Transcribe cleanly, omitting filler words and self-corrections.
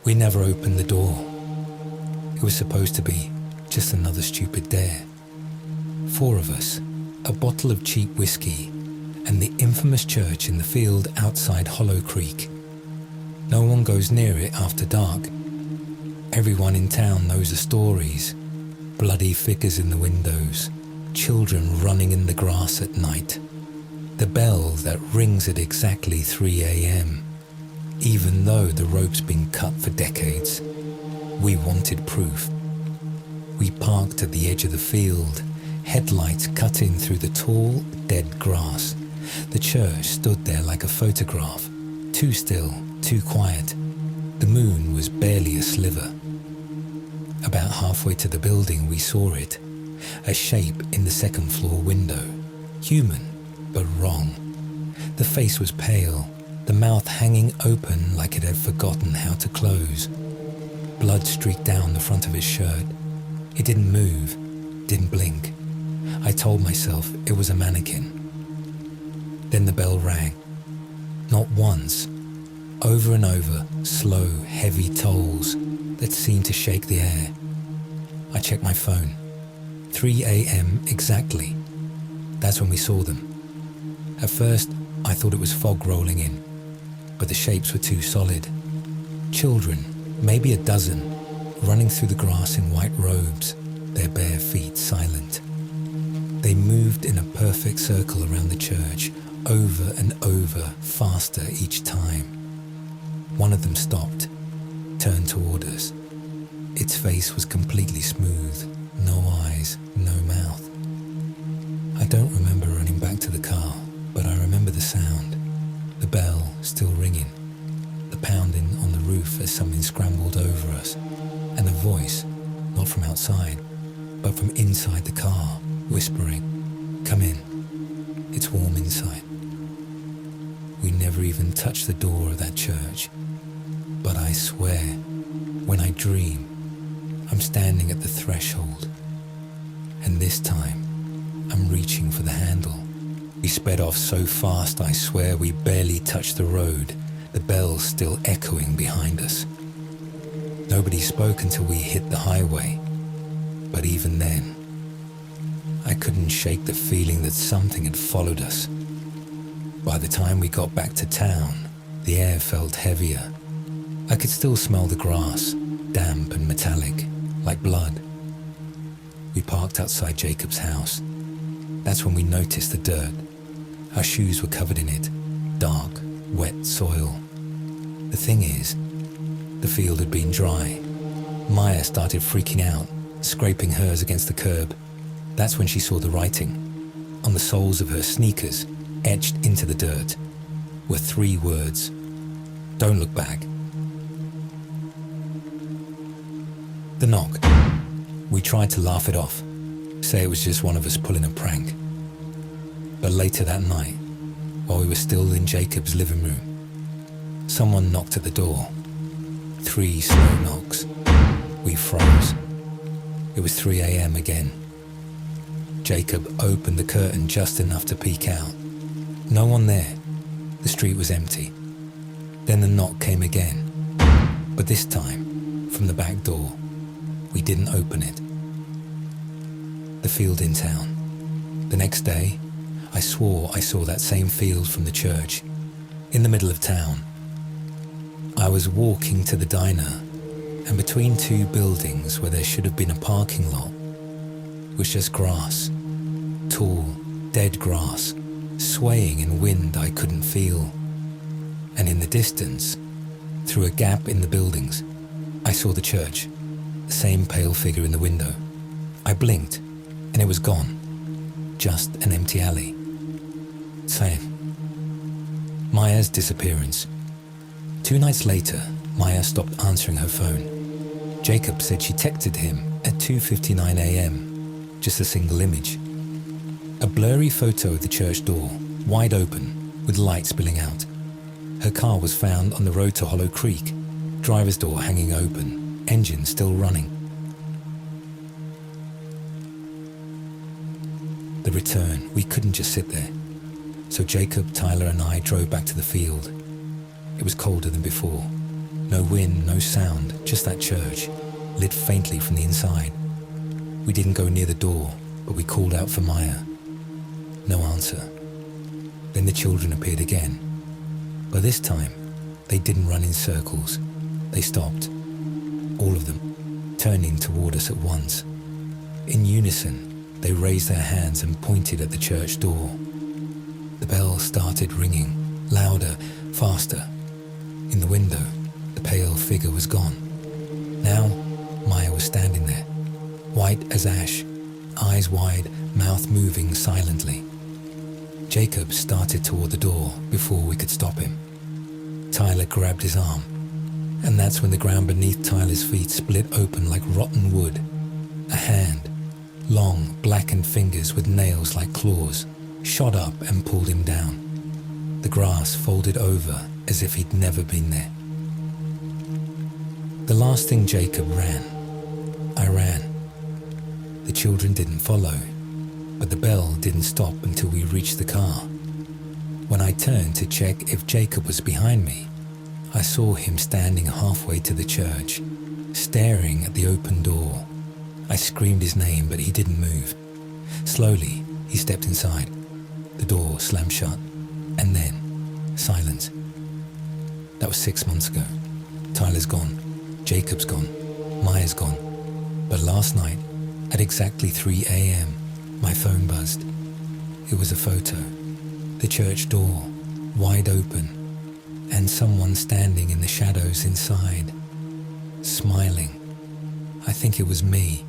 We never opened the door. It was supposed to be just another stupid dare. 4 of us, a bottle of cheap whiskey, and the infamous church in the field outside Hollow Creek. No one goes near it after dark. Everyone in town knows the stories. Bloody figures in the windows, children running in the grass at night. The bell that rings at exactly 3 a.m. Even though the rope's been cut for decades. We wanted proof. We parked at the edge of the field, headlights cutting through the tall, dead grass. The church stood there like a photograph, too still, too quiet. The moon was barely a sliver. About halfway to the building we saw it, a shape in the second floor window. Human, but wrong. The face was pale, the mouth hanging open like it had forgotten how to close. Blood streaked down the front of his shirt. It didn't move, didn't blink. I told myself it was a mannequin. Then the bell rang. Not once. Over and over, slow, heavy tolls that seemed to shake the air. I checked my phone. 3 a.m. exactly. That's when we saw them. At first, I thought it was fog rolling in, but the shapes were too solid. Children, maybe a dozen, running through the grass in white robes, their bare feet silent. They moved in a perfect circle around the church, over and over, faster each time. One of them stopped, turned toward us. Its face was completely smooth, no eyes, no mouth. I don't remember running back to the car, but I remember the sound, the bell still ringing, the pounding on the roof as something scrambled over us, and a voice, not from outside, but from inside the car, whispering, "Come in, it's warm inside." We never even touched the door of that church, but I swear, when I dream, I'm standing at the threshold, and this time, I'm reaching for the handle. We sped off so fast I swear we barely touched the road, the bells still echoing behind us. Nobody spoke until we hit the highway, but even then, I couldn't shake the feeling that something had followed us. By the time we got back to town, the air felt heavier. I could still smell the grass, damp and metallic, like blood. We parked outside Jacob's house. That's when we noticed the dirt. Our shoes were covered in it, dark, wet soil. The thing is, the field had been dry. Maya started freaking out, scraping hers against the curb. That's when she saw the writing. On the soles of her sneakers, etched into the dirt, were 3 words. Don't look back. The knock. We tried to laugh it off, say it was just one of us pulling a prank. But later that night, while we were still in Jacob's living room, someone knocked at the door. 3 slow knocks. We froze. It was 3 a.m. again. Jacob opened the curtain just enough to peek out. No one there. The street was empty. Then the knock came again, but this time, from the back door. We didn't open it. The field in town. The next day, I swore I saw that same field from the church, in the middle of town. I was walking to the diner, and between 2 buildings where there should have been a parking lot, was just grass. Tall, dead grass, swaying in wind I couldn't feel. And in the distance, through a gap in the buildings, I saw the church, the same pale figure in the window. I blinked, and it was gone. Just an empty alley. Same. Maya's disappearance. 2 nights later, Maya stopped answering her phone. Jacob said she texted him at 2:59 a.m., just a single image. A blurry photo of the church door, wide open, with light spilling out. Her car was found on the road to Hollow Creek, driver's door hanging open, engine still running. The return, we couldn't just sit there. So Jacob, Tyler and I drove back to the field. It was colder than before. No wind, no sound, just that church, lit faintly from the inside. We didn't go near the door, but we called out for Maya. No answer. Then the children appeared again. But this time, they didn't run in circles. They stopped. All of them, turning toward us at once. In unison, they raised their hands and pointed at the church door. The bell started ringing, louder, faster. In the window, the pale figure was gone. Now, Maya was standing there, white as ash, eyes wide, mouth moving silently. Jacob started toward the door before we could stop him. Tyler grabbed his arm, and that's when the ground beneath Tyler's feet split open like rotten wood. A hand, long, blackened fingers with nails like claws, shot up and pulled him down. The grass folded over as if he'd never been there. The last thing Jacob ran. I ran. The children didn't follow, but the bell didn't stop until we reached the car. When I turned to check if Jacob was behind me, I saw him standing halfway to the church, staring at the open door. I screamed his name, but he didn't move. Slowly, he stepped inside. The door slammed shut, and then silence. That was 6 months ago. Tyler's gone. Jacob's gone. Maya's gone. But last night, at exactly 3 a.m., my phone buzzed. It was a photo. The church door, wide open, and someone standing in the shadows inside, smiling. I think it was me.